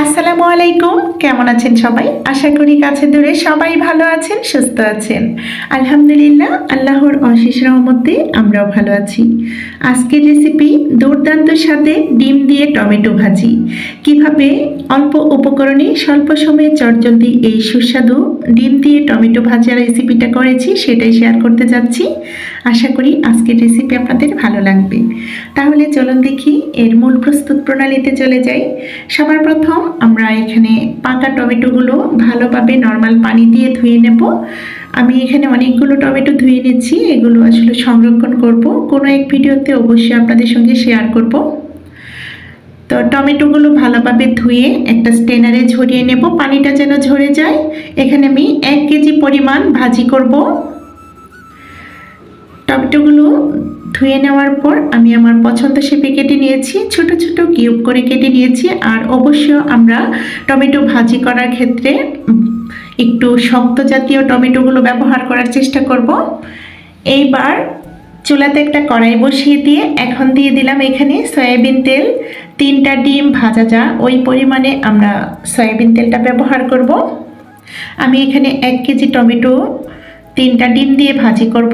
আসসালামু আলাইকুম। কেমন আছেন সবাই? আশা করি কাছে দূরে সবাই ভালো আছেন, সুস্থ আছেন। আলহামদুলিল্লাহ, আল্লাহর অশেষ রহমতে আমরাও ভালো আছি। আজকের রেসিপি দুর্দান্ত স্বাদে ডিম দিয়ে টমেটো ভাজি। কিভাবে অল্প উপকরণে স্বল্প সময়ে চটজলদি এই সুস্বাদু ডিম দিয়ে টমেটো ভাজা রেসিপিটা করেছি সেটাই শেয়ার করতে যাচ্ছি। আশা করি আজকের রেসিপি আপনাদের ভালো লাগবে। তাহলে চলুন দেখি এর মূল প্রস্তুত প্রণালীতে চলে যাই। সবার প্রথম আমরা এখানে পাকা টমেটোগুলো ভালোভাবে নর্মাল পানি দিয়ে ধুয়ে নেব। আমি এখানে অনেকগুলো টমেটো ধুয়ে নিচ্ছি, এগুলো আসলে সংরক্ষণ করব, কোনো এক ভিডিওতে অবশ্যই আপনাদের সঙ্গে শেয়ার করব। তো টমেটোগুলো ভালোভাবে ধুয়ে একটা স্টেনারে ঝরিয়ে নেব, পানিটা যেন ঝরে যায়। এখানে আমি 1 কেজি পরিমাণ ভাজি করব। টমেটোগুলো ধুয়ে নেওয়ার পর আমি আমার পছন্দ শেপে কেটে নিয়েছি, ছোট ছোট কিউব করে কেটে নিয়েছি। আর অবশ্য আমরা টমেটো ভাজি করার ক্ষেত্রে একটু শক্ত জাতীয় টমেটোগুলো ব্যবহার করার চেষ্টা করব। এইবার চুলাতে একটা কড়াই বসিয়ে দিয়ে এখন দিয়ে দিলাম এখানে সয়াবিন তেল। 3টা ডিম ভাজা যা ওই পরিমাণে আমরা সয়াবিন তেলটা ব্যবহার করব। আমি এখানে 1 কেজি টমেটো 3টা ডিম দিয়ে ভাজি করব।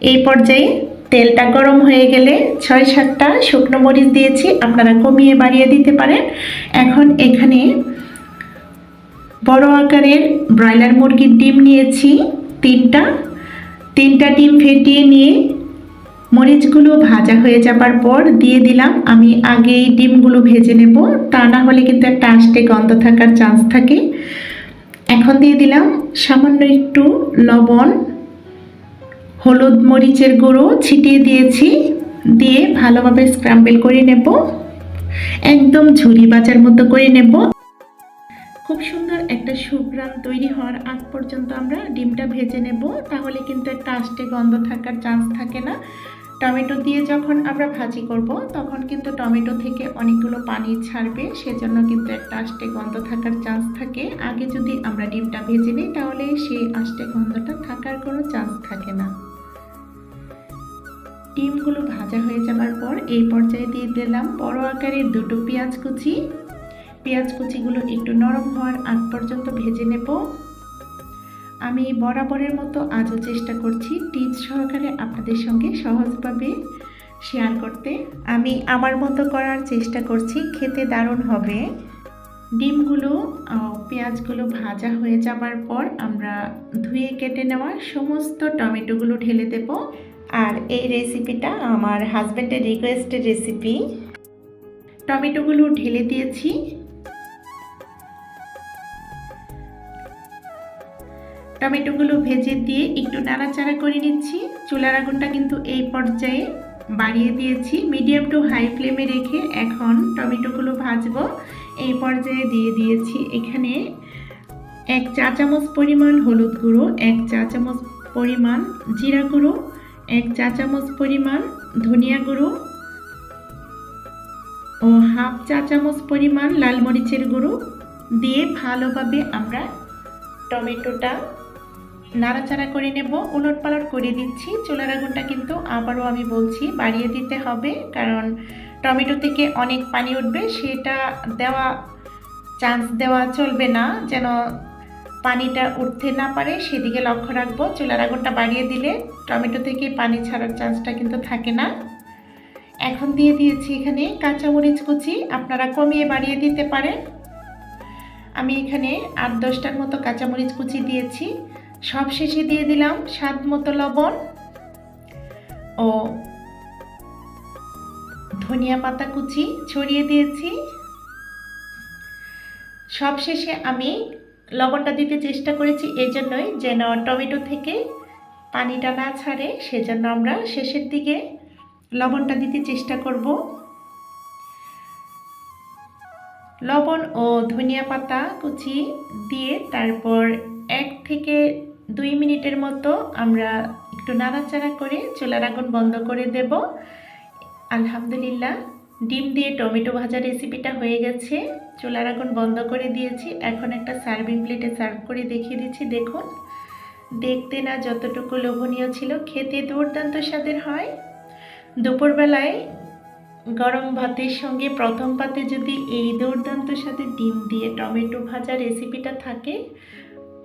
এই পর্যায়ে তেলটা গরম হয়ে গেলে 6-7টা শুকনো মরিচ দিয়েছি, আপনারা কমিয়ে বাড়িয়ে দিতে পারেন। এখন এখানে বড় আকারের ব্রয়লার মুরগির ডিম নিয়েছি 3টা ডিম ফেটিয়ে নিয়ে মরিচগুলো ভাজা হয়ে যাবার পর দিয়ে দিলাম। আমি আগেই ডিমগুলো ভেজে নেব, তা না হলে কিন্তু একটা আষ্টে গন্ধ থাকার চান্স থাকে। এখন দিয়ে দিলাম সামান্য একটু লবণ, হলুদ মরিচের গুঁড়ো ছিটিয়ে দিয়েছি, দিয়ে ভালোভাবে স্ক্রাম্বল করে নেব, একদম ঝুরি বাজার মতো করে নেব। খুব সুন্দর একটা সুঘ্রাণ তৈরি হওয়ার আগ পর্যন্ত আমরা ডিমটা ভেজে নেব, তাহলে কিন্তু একটা আষ্টে গন্ধ থাকার চান্স থাকে না। টমেটো দিয়ে যখন আমরা ভাজি করব তখন কিন্তু টমেটো থেকে অনেকগুলো পানি ছাড়বে, সেজন্য কিন্তু একটা আষ্টে গন্ধ থাকার চান্স থাকে। আগে যদি আমরা ডিমটা ভেজে নিই তাহলে সেই আষ্টে গন্ধটা থাকার কোনো চান্স থাকে না। ডিমগুলো ভাজা হয়ে যাবার পর এই পর্যায়ে দিয়ে দিলাম বড় আকারের 2টো পেঁয়াজ কুচি। পেঁয়াজ কুচিগুলো একটু নরম হওয়ার আগ পর্যন্ত ভেজে নেব। আমি বরাবরের মতো আজও চেষ্টা করছি টিপস সহকারে আপনাদের সঙ্গে সহজভাবে শেয়ার করতে। আমি আমার মতো করার চেষ্টা করছি, খেতে দারুণ হবে। ডিমগুলো পেঁয়াজগুলো ভাজা হয়ে যাবার পর আমরা ধুয়ে কেটে নেওয়া সমস্ত টমেটোগুলো ঢেলে দেব। আর এই রেসিপিটা আমার হাজব্যান্ডের রিকোয়েস্টের রেসিপি। টমেটোগুলো ঢেলে দিয়েছি। টমেটোগুলো ভেজে দিয়ে একটু নাড়াচাড়া করে নিচ্ছি। চুলার আগুনটা কিন্তু এই পর্যায়ে বাড়িয়ে দিয়েছি, মিডিয়াম টু হাই ফ্লেমে রেখে এখন টমেটোগুলো ভাজবো। এই পর্যায়ে দিয়ে দিয়েছি এখানে 1 চা চামচ পরিমাণ হলুদ গুঁড়ো, 1 চা চামচ পরিমাণ জিরা গুঁড়ো, 1 চা চামচ পরিমাণ ধনিয়া গুঁড়ো ও হাফ চা চামচ পরিমাণ লাল মরিচের গুঁড়ো দিয়ে ভালোভাবে আমরা টমেটোটা নাড়াচাড়া করে নেব। উলটপালট করে দিচ্ছি। চুলার আগুনটা কিন্তু আবারও আমি বলছি বাড়িয়ে দিতে হবে, কারণ টমেটো থেকে অনেক পানি উঠবে, সেটা চান্স দেওয়া চলবে না, যেন পানিটা উঠতে না পারে সেদিকে লক্ষ্য রাখবো। চুলার আগুনটা বাড়িয়ে দিলে টমেটো থেকে পানি ছাড়ার চান্সটা কিন্তু থাকে না। এখন দিয়ে দিয়েছি এখানে কাঁচামরিচ কুচি, আপনারা কমিয়ে বাড়িয়ে দিতে পারেন। আমি এখানে 8-10টার মতো কাঁচামরিচ কুচি দিয়েছি। সবশেষে দিয়ে দিলাম স্বাদ মতো লবণ ও ধনিয়া পাতা কুচি ছড়িয়ে দিয়েছি। সবশেষে আমি লবণটা দিতে চেষ্টা করেছি এজন্যই যেন টমেটো থেকে পানিটা না ছাড়ে, সেজন্য আমরা শেষের দিকে লবণটা দিতে চেষ্টা করব। লবণ ও ধনিয়া পাতা কুচি দিয়ে তারপর 1 থেকে 2 মিনিটের মতো আমরা একটু নাড়াচাড়া করে চুলার আগুন বন্ধ করে দেব। আলহামদুলিল্লাহ, ডিম দিয়ে টমেটো ভাজা রেসিপিটা হয়ে গেছে। চুলার আগুন বন্ধ করে দিয়েছি। এখন একটা সার্ভিং প্লেটে সার্ভ করে দেখিয়ে দিচ্ছি। দেখুন, দেখতে না যতটুকু লোভনীয় ছিল, খেতে দুর্দান্ত স্বাদের হয়। দুপুরবেলায় গরম ভাতের সঙ্গে প্রথম পাতে যদি এই দুর্দান্ত সাথে ডিম দিয়ে টমেটো ভাজা রেসিপিটা থাকে,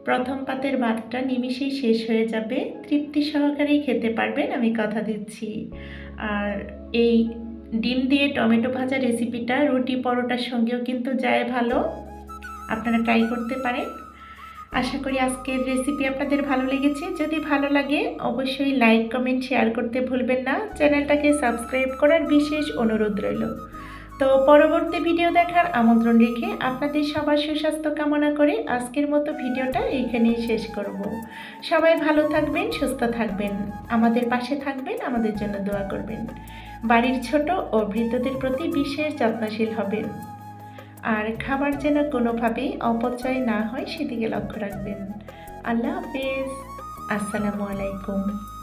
প্রথম পাতের ভাতটা নিমিষেই শেষ হয়ে যাবে, তৃপ্তি সহকারেই খেতে পারবেন, আমি কথা দিচ্ছি। আর এই ডিম দিয়ে টমেটো ভাজা রেসিপিটা রুটি পরোটার সঙ্গেও কিন্তু যায় ভালো, আপনারা ট্রাই করতে পারেন। আশা করি আজকের রেসিপি আপনাদের ভালো লেগেছে। যদি ভালো লাগে অবশ্যই লাইক কমেন্ট শেয়ার করতে ভুলবেন না। চ্যানেলটাকে সাবস্ক্রাইব করার বিশেষ অনুরোধ রইল। তো পরবর্তী ভিডিও দেখার আমন্ত্রণ রেখে আপনাদের সবার সুস্বাস্থ্য কামনা করে আজকের মতো ভিডিওটা এইখানেই শেষ করব। সবাই ভালো থাকবেন, সুস্থ থাকবেন, আমাদের পাশে থাকবেন, আমাদের জন্য দোয়া করবেন। বাড়ির ছোট ও বৃদ্ধদের প্রতি বিশেষ যত্নশীল হবেন। আর খাবার যেন কোনোভাবেই অপচয় না হয় সেদিকে লক্ষ্য রাখবেন। আল্লাহ হাফেজ। আসসালামু আলাইকুম।